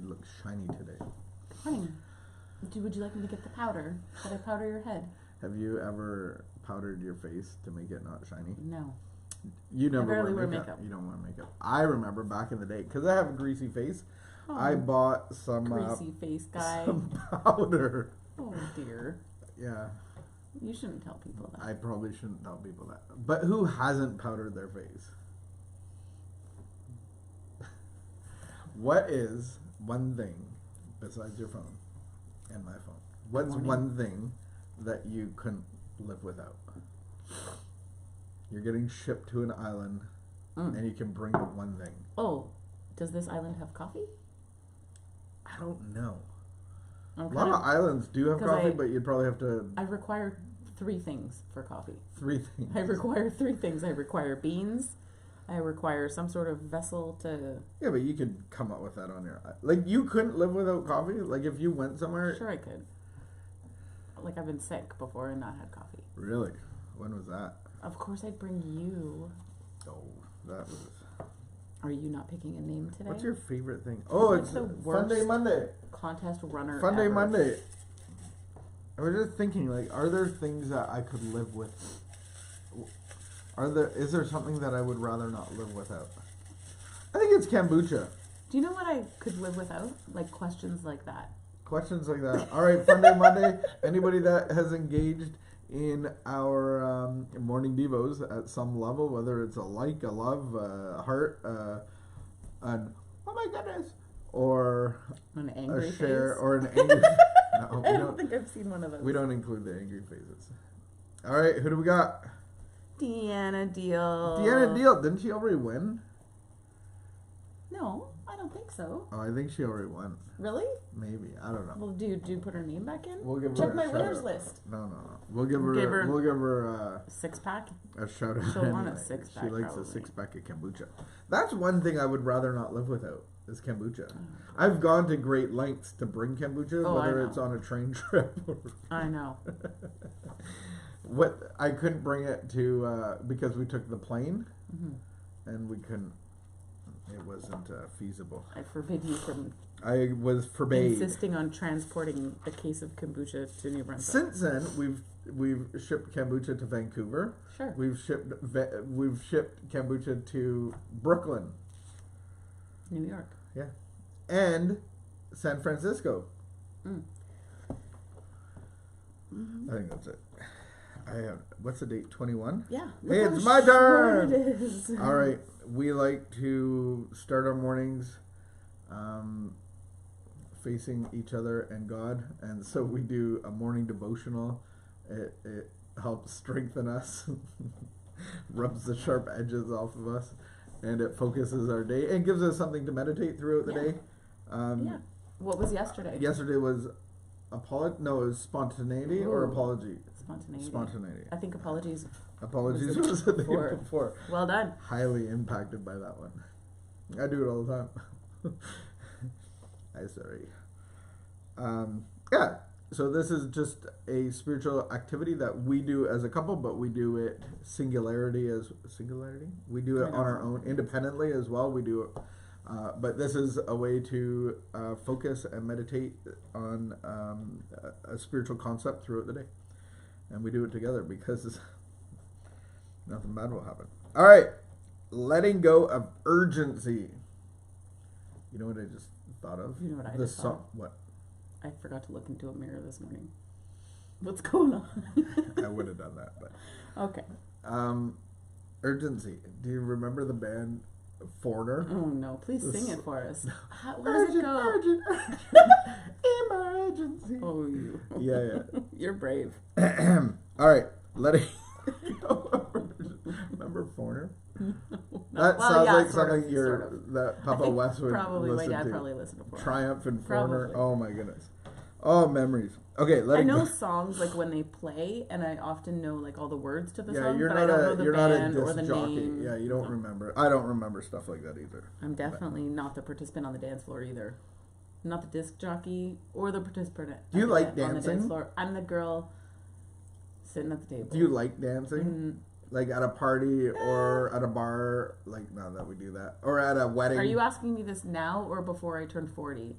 look shiny today. Honey, would you like me to get the powder? Should I powder your head? Have you ever powdered your face to make it not shiny? No. You never I barely wear wear makeup. You don't wear makeup. I remember back in the day, because I have a greasy face, I bought some greasy face guy. some powder. Oh dear. Yeah. You shouldn't tell people that. I probably shouldn't tell people that. But who hasn't powdered their face? What is one thing besides your phone and my phone? What's one thing that you couldn't live without? You're getting shipped to an island and you can bring one thing. Oh, does this island have coffee? I don't know. A lot of islands do have coffee, but you'd probably have to... I require 3 things for coffee. 3 things? I require 3 things. I require beans. I require some sort of vessel to... Yeah, but you could come up with that on your... Like, you couldn't live without coffee? Like, if you went somewhere... Sure I could. Like, I've been sick before and not had coffee. Really? When was that? Of course I'd bring you. Oh, that was... Are you not picking a name today? What's your favorite thing? Oh, it's the Fun Day Monday. Contest runner Fun Day ever. Monday. I was just thinking, like, are there things that I could live with? Is there something that I would rather not live without? I think it's kombucha. Do you know what I could live without? Like questions like that. Questions like that. All right, Fun Day Monday. Anybody that has engaged in our morning devos at some level, whether it's a like, a love, a heart, an oh my goodness, or an angry a share, face? or an angry. No, I don't think I've seen one of those. We don't include the angry faces. All right, who do we got? Deanna Deal. Deanna Deal. Didn't she already win? No, I don't think so. Oh, I think she already won. Really? Maybe. I don't know. Well, do you put her name back in? We'll give Check her my a winners shout-out. list. No. We'll give her a 6-pack. a shout out. She'll want a anyway. 6-pack. She likes probably. a 6-pack of kombucha. That's one thing I would rather not live without is kombucha. I've gone to great lengths to bring kombucha, whether it's on a train trip or I know. what I couldn't bring it to because we took the plane and we couldn't. It wasn't feasible. I forbid you from I was forbade. insisting on transporting a case of kombucha to New Brunswick. Since then, we've shipped kombucha to Vancouver. Sure. We've shipped kombucha to Brooklyn. New York. Yeah, and San Francisco. I think that's it. What's the date? 21? Yeah. Hey, it's my turn. It is. All right. We like to start our mornings facing each other and God, and so we do a morning devotional. It helps strengthen us, rubs the sharp edges off of us, and it focuses our day and gives us something to meditate throughout the day. Yeah. What was yesterday? Yesterday was it was spontaneity or apology. Spontaneity. I think apologies. Apologies was the day before. Well done. Highly impacted by that one. I do it all the time. I'm sorry. Yeah. So this is just a spiritual activity that we do as a couple, but we do it singularity. We do it on our own, independently as well. We do it. But this is a way to focus and meditate on a spiritual concept throughout the day. And we do it together because nothing bad will happen. All right. Letting go of urgency. You know what I just thought of? You know what I just thought of? What? I forgot to look into a mirror this morning. What's going on? I would have done that, but... Okay. Urgency. Do you remember the band Foreigner? Oh, no. Please sing it for us. Where does it go? Urgent. Emergency. Oh, you. Yeah. You're brave. All right. Letting go of urgency. Remember Foreigner? That sounds like something that Papa West would probably listen my dad to. probably listened to. Triumph and Foreigner. Probably. Oh my goodness. Oh, memories. Okay, I know songs like when they play, and I often know like all the words to the song, but I don't know the band or the name. Yeah, you don't remember. I don't remember stuff like that either. I'm definitely not the participant on the dance floor either. I'm not the disc jockey or the participant. Do you like on the dance dancing? floor. I'm the girl sitting at the table. Do you like dancing? Like at a party or at a bar? Like, not that we do that. Or at a wedding? Are you asking me this now or before I turned 40?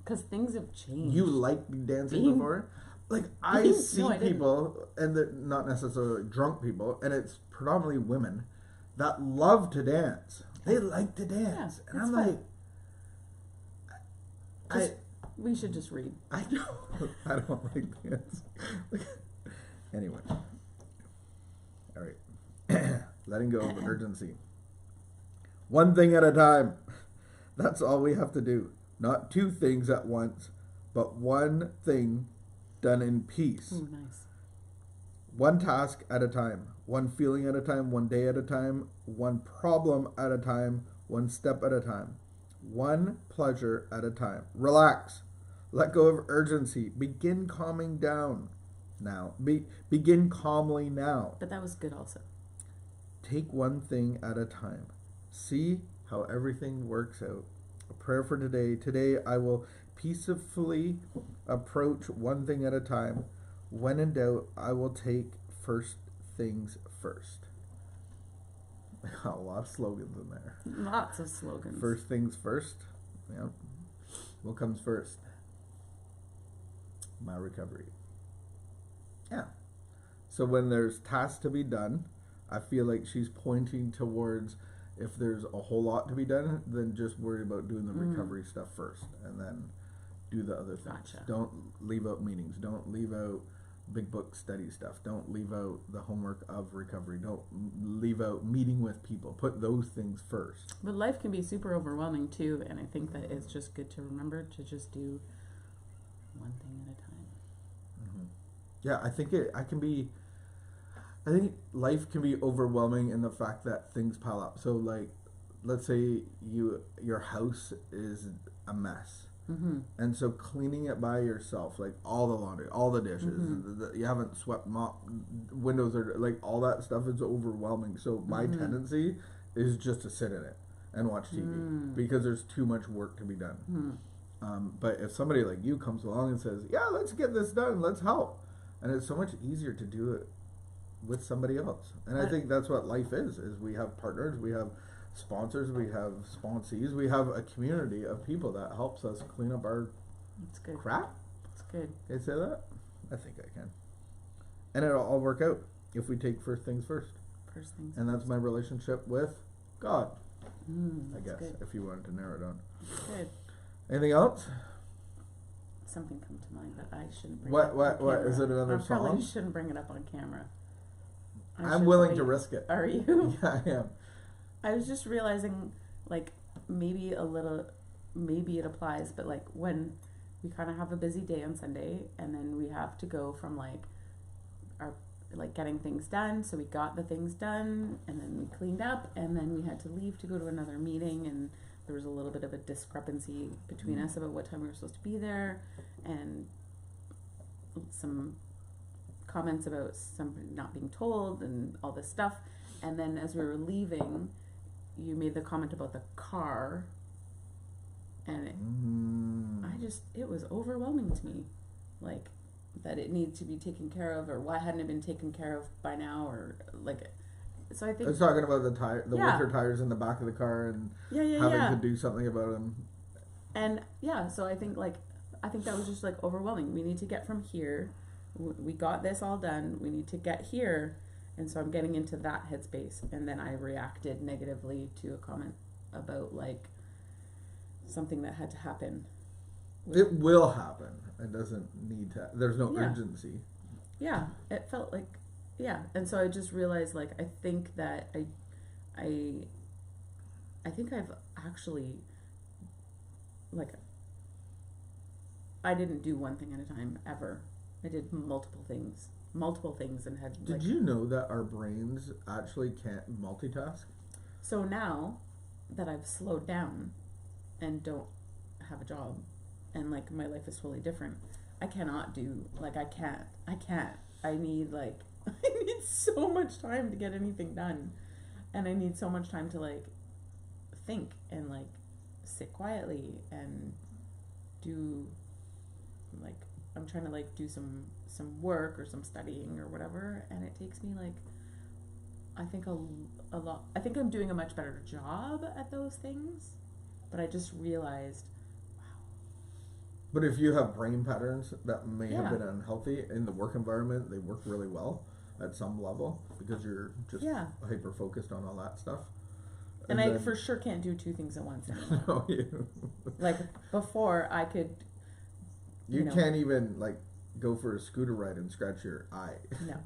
Because things have changed. You liked dancing before? Like, I see people, and they're not necessarily drunk people, and it's predominantly women that love to dance. They like to dance. And I'm fun. We should just read. I don't like dance. Anyway. All right. Letting go of urgency. One thing at a time. That's all we have to do. Not two things at once, but one thing done in peace. Ooh, nice. One task at a time. One feeling at a time. One day at a time. One problem at a time. One step at a time. One pleasure at a time. Relax. Let go of urgency. Begin calming down now. Begin calmly now. But that was good also. Take one thing at a time. See how everything works out. A prayer for today. Today I will peacefully approach one thing at a time. When in doubt, I will take first things first. A lot of slogans in there. Lots of slogans. First things first. Yeah. What comes first? My recovery. Yeah. So when there's tasks to be done, I feel like she's pointing towards, if there's a whole lot to be done, then just worry about doing the recovery stuff first, and then do the other things. Gotcha. Don't leave out meetings. Don't leave out big book study stuff. Don't leave out the homework of recovery. Don't leave out meeting with people. Put those things first. But life can be super overwhelming too, and I think that it's just good to remember to just do one thing at a time. Mm-hmm. Yeah, I think life can be overwhelming in the fact that things pile up. So, like, let's say your house is a mess. Mm-hmm. And so cleaning it by yourself, like all the laundry, all the dishes, you haven't swept, windows are like, all that stuff is overwhelming. So my tendency is just to sit in it and watch TV because there's too much work to be done. But if somebody like you comes along and says, yeah, let's get this done, let's help. And it's so much easier to do it with somebody else. And I think that's what life is we have partners, we have sponsors, we have sponsees, we have a community of people that helps us clean up our crap. That's good. Can I say that? I think I can. And it'll all work out if we take first things first. First things and that's my relationship with God. I guess, good. if you wanted to narrow it down. Good. Anything else? Something come to mind that I shouldn't bring what camera. Is it another I song? probably shouldn't bring it up on camera. I'm willing to risk it. Are you? Yeah, I am. I was just realizing, like, maybe it applies, but like when we kind of have a busy day on Sunday and then we have to go from like our getting things done. So we got the things done and then we cleaned up and then we had to leave to go to another meeting, and there was a little bit of a discrepancy between us about what time we were supposed to be there, and some comments about somebody not being told and all this stuff. And then as we were leaving, you made the comment about the car, and it was overwhelming to me, like, that it needed to be taken care of, or why hadn't it been taken care of by now, or like, so I think I was talking about the winter tires in the back of the car and having to do something about them. And so I think that was just like overwhelming. We need to get from here. We got this all done. We need to get here. And so I'm getting into that headspace, and then I reacted negatively to a comment about like something that had to happen. It will happen. It doesn't need to. There's no urgency. Yeah, it felt like and so I just realized, like, I think that I think I've actually, like, I didn't do one thing at a time ever. I did multiple things and had. Did you know that our brains actually can't multitask? So now that I've slowed down and don't have a job and like my life is totally different, I cannot do, like, I can't. I need I need so much time to get anything done, and I need so much time to like think and like sit quietly and do, like, I'm trying to like do some work or some studying or whatever, and it takes me like, I think a lot. I think I'm doing a much better job at those things, but I just realized, wow, But if you have brain patterns that may have Yeah. been unhealthy in the work environment, they work really well at some level because you're just Yeah. hyper focused on all that stuff. And I for sure can't do two things at once anymore. No, you Like before, I could. you know, can't even like go for a scooter ride and scratch your eye. No.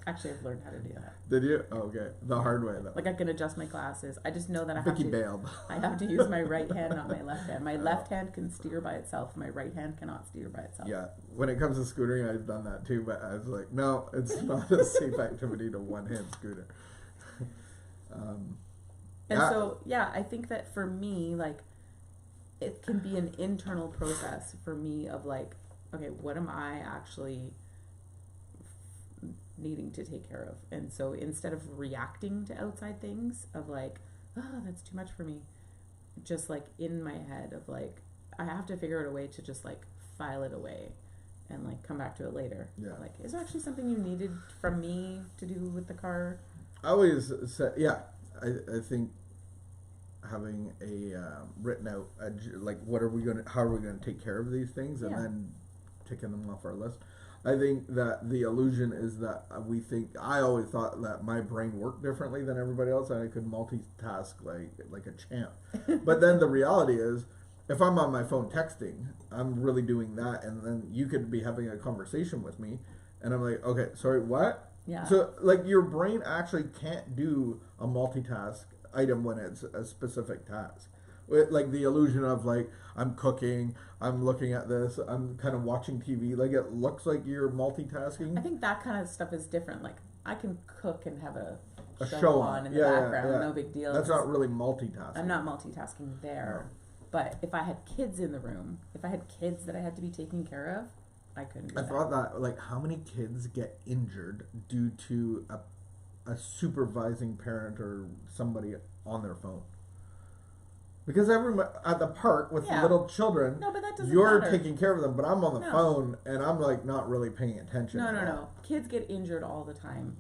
Actually, I've learned how to do that. Did you? Oh, okay, the hard way though. Like I can adjust my glasses. I just know that Vicky bailed. I have to use my right hand, not my left hand. My left hand can steer by itself. My right hand cannot steer by itself. Yeah, when it comes to scootering, I've done that too, but I was like, no, it's not a safe activity to one-hand scooter. And so, yeah, I think that for me, like, it can be an internal process for me of like, okay, what am I actually needing to take care of? And so instead of reacting to outside things of like, oh, that's too much for me, just like in my head of like, I have to figure out a way to just like file it away and like come back to it later. Yeah. Like, is there actually something you needed from me to do with the car? I always said, yeah, I think having a written out, like, how are we going to take care of these things, and Yeah. then ticking them off our list. I think that the illusion is that I always thought that my brain worked differently than everybody else, and I could multitask like a champ. But then the reality is, if I'm on my phone texting, I'm really doing that, and then you could be having a conversation with me, and I'm like, okay, sorry, what? Yeah. So, like, your brain actually can't do a multitask item when it's a specific task. With, like, the illusion of, like, I'm cooking, I'm looking at this, I'm kind of watching TV. Like, it looks like you're multitasking. I think that kind of stuff is different. Like, I can cook and have a show on in the Yeah, background, yeah. no big deal. That's not really multitasking. I'm not multitasking there. But if I had kids in the room, if I had kids that I had to be taking care of, I couldn't do I that. thought that, like, how many kids get injured due to a supervising parent or somebody on their phone? Because at the park with Yeah. little children, No, but that doesn't you're matter. taking care of them, but I'm on the No. phone and I'm like not really paying attention. No. Kids get injured all the time.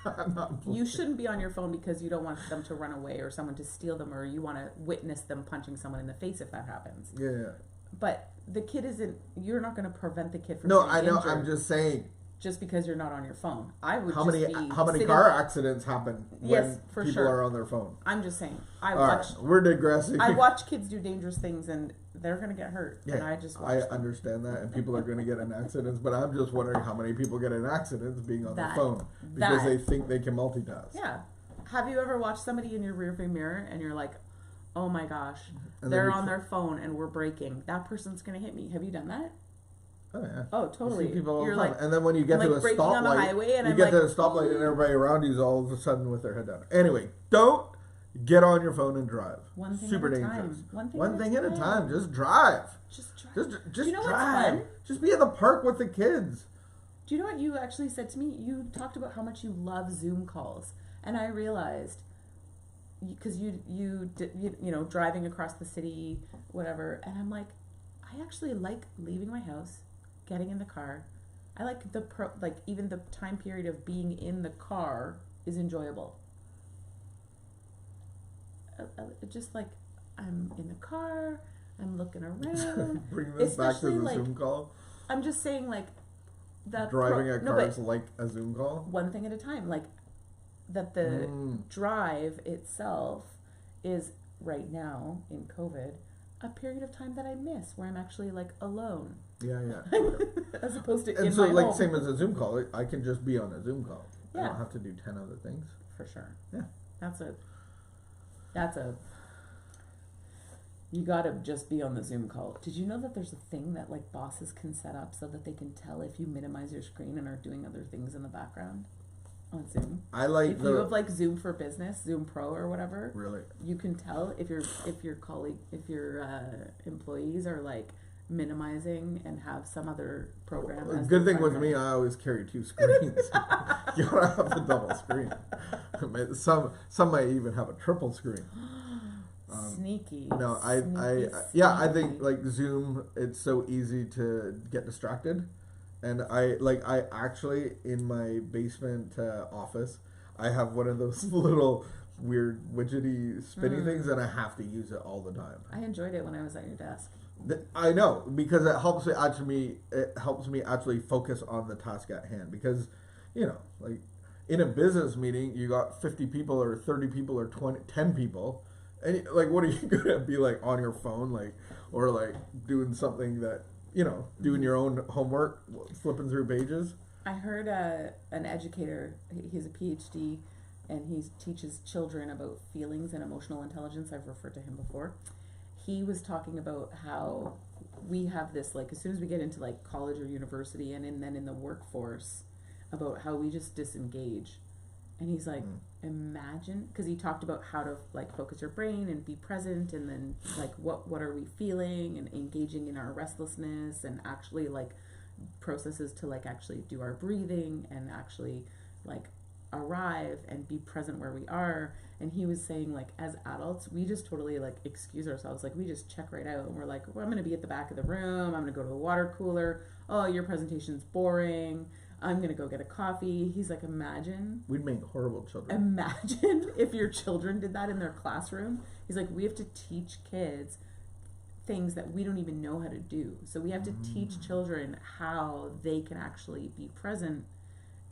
I'm not. You shouldn't be on your phone because you don't want them to run away or someone to steal them, or you want to witness them punching someone in the face if that happens. Yeah. But the kid isn't. You're not going to prevent the kid from. No, getting I know. injured I'm just saying. Just because you're not on your phone, I would. How just many be sitting- car accidents happen Yes, when for people sure. are on their phone? I'm just saying. All right, we're digressing. I watch kids do dangerous things, and they're gonna get hurt. Yeah, And I just watch I them. understand that, and people are going to get in accidents, but I'm just wondering how many people get in accidents being on their That- phone because that- they think they can multitask. Yeah. Have you ever watched somebody in your rearview mirror and you're like, oh my gosh, And then they're you on their phone and we're braking. That person's gonna hit me. Have you done that? Oh yeah. Oh, You totally. see people all the You're time. like, and then when you get I'm to like a braking on the stoplight, highway and you I'm get like, to a stoplight and everybody around you is all of a sudden with their head down. Anyway, don't get on your phone and drive. one thing Super at a dangerous. time. One thing at a time. Just drive. Just drive. Just you know what's drive. fun? Just be at the park with the kids. Do you know what you actually said to me? You talked about how much you love Zoom calls, and I realized because you know, driving across the city, whatever, and I'm like, I actually like leaving my house, getting in the car. I like even the time period of being in the car is enjoyable. Just like I'm in the car, I'm looking around. Bring this back to Especially, the like, Zoom call. I'm just saying, like, that Driving a no, car but is like a Zoom call. one thing at a time. Like that the drive itself is right now in COVID a period of time that I miss where I'm actually like alone. Yeah. As opposed to And in so, my like, home. same as a Zoom call, I can just be on a Zoom call. I Yeah. don't have to do 10 other things. For sure. Yeah. That's a you gotta just be on the Zoom call. Did you know that there's a thing that like bosses can set up so that they can tell if you minimize your screen and are doing other things in the background on Zoom? I like If you have like Zoom for Business, Zoom Pro or whatever, Really? you can tell if your employees are like minimizing and have some other program. A as good their thing with primary. me, I always carry 2 screens. You gotta have the double screen. Some might even have a triple screen. Sneaky. No, I Sneaky. think like Zoom, it's so easy to get distracted, and I actually in my basement office, I have one of those little weird widgety spinny things, and I have to use it all the time. I enjoyed it when I was at your desk. I know, because it helps me actually focus on the task at hand, because like in a business meeting you got 50 people or 30 people or 10 people, and like what are you gonna be like on your phone, like, or like doing something that doing your own homework, flipping through pages? I heard an educator, he's a PhD, and he teaches children about feelings and emotional intelligence. I've referred to him before. He was talking about how we have this, like, as soon as we get into like college or university and then in the workforce, about how we just disengage. And he's like, imagine, because he talked about how to like focus your brain and be present, and then like what are we feeling, and engaging in our restlessness, and actually like processes to like actually do our breathing and actually like arrive and be present where we are. And he was saying, like, as adults we just totally like excuse ourselves, like we just check right out and we're like, well, I'm gonna be at the back of the room, I'm gonna go to the water cooler, oh, your presentation's boring, I'm gonna go get a coffee. He's like, imagine, we'd make horrible children. Imagine if your children did that in their classroom. He's like, we have to teach kids things that we don't even know how to do. So we have to teach children how they can actually be present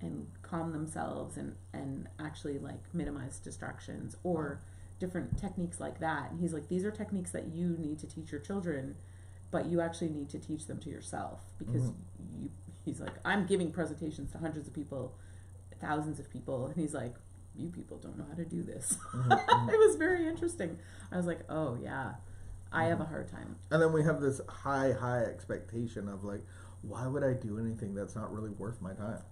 and calm themselves and actually like minimize distractions, or different techniques like that. And he's like, these are techniques that you need to teach your children, but you actually need to teach them to yourself, because he's like, I'm giving presentations to hundreds of people, thousands of people, and he's like, you people don't know how to do this. It was very interesting. I was like, oh yeah, I have a hard time. And then we have this high expectation of like, why would I do anything that's not really worth my time?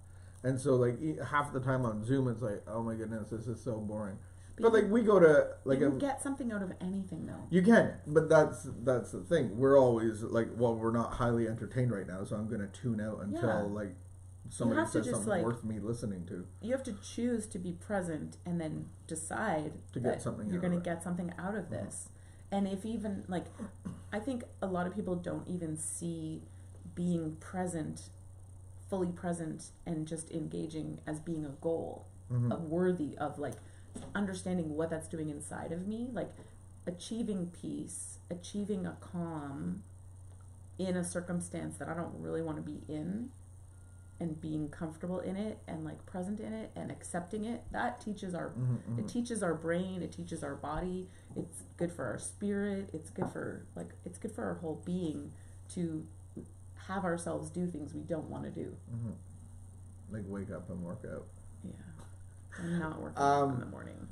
And so like half the time on Zoom it's like, oh my goodness, this is so boring. But like we go to like you can get something out of anything though. You can, but that's the thing. We're always like, well, we're not highly entertained right now, so I'm gonna tune out until like somebody says something like, worth me listening to. You have to choose to be present and then decide to get something. You're gonna get something out of this. And if even like, I think a lot of people don't even see being present, fully present, and just engaging as being a goal, of worthy of like understanding what that's doing inside of me, like achieving peace, achieving a calm in a circumstance that I don't really want to be in, and being comfortable in it and like present in it and accepting it. That teaches our it teaches our brain, it teaches our body, it's good for our spirit, it's good for our whole being to have ourselves do things we don't want to do. Like wake up and work out. Yeah. And not working out in the morning.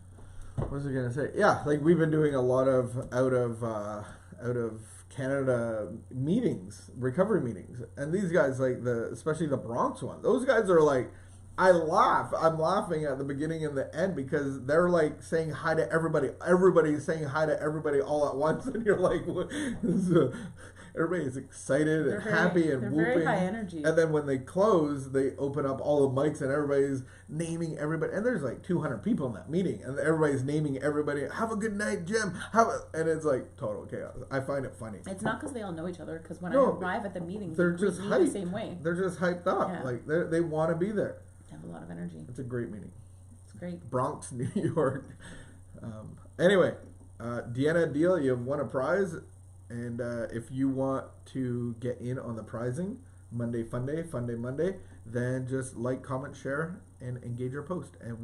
What was I gonna say? Yeah, like we've been doing a lot of out of Canada meetings, recovery meetings, and these guys, like especially the Bronx one, those guys are like, I'm laughing at the beginning and the end, because they're like saying hi to everybody. Everybody's saying hi to everybody all at once, and you're like, what? Everybody's excited and happy and whooping. Very high energy. And then when they close, they open up all the mics and everybody's naming everybody. And there's like 200 people in that meeting, and everybody's naming everybody. Have a good night, Jim. And it's like total chaos. I find it funny. It's not because they all know each other. Because when I arrive at the meetings, they're just hyped the same way. They're just hyped up. Yeah. Like they want to be there. They have a lot of energy. It's a great meeting. It's great. Bronx, New York. Anyway, Deanna, deal. You have won a prize. And if you want to get in on the prizing, Monday Fun Day, Monday, then just like, comment, share, and engage your post. And we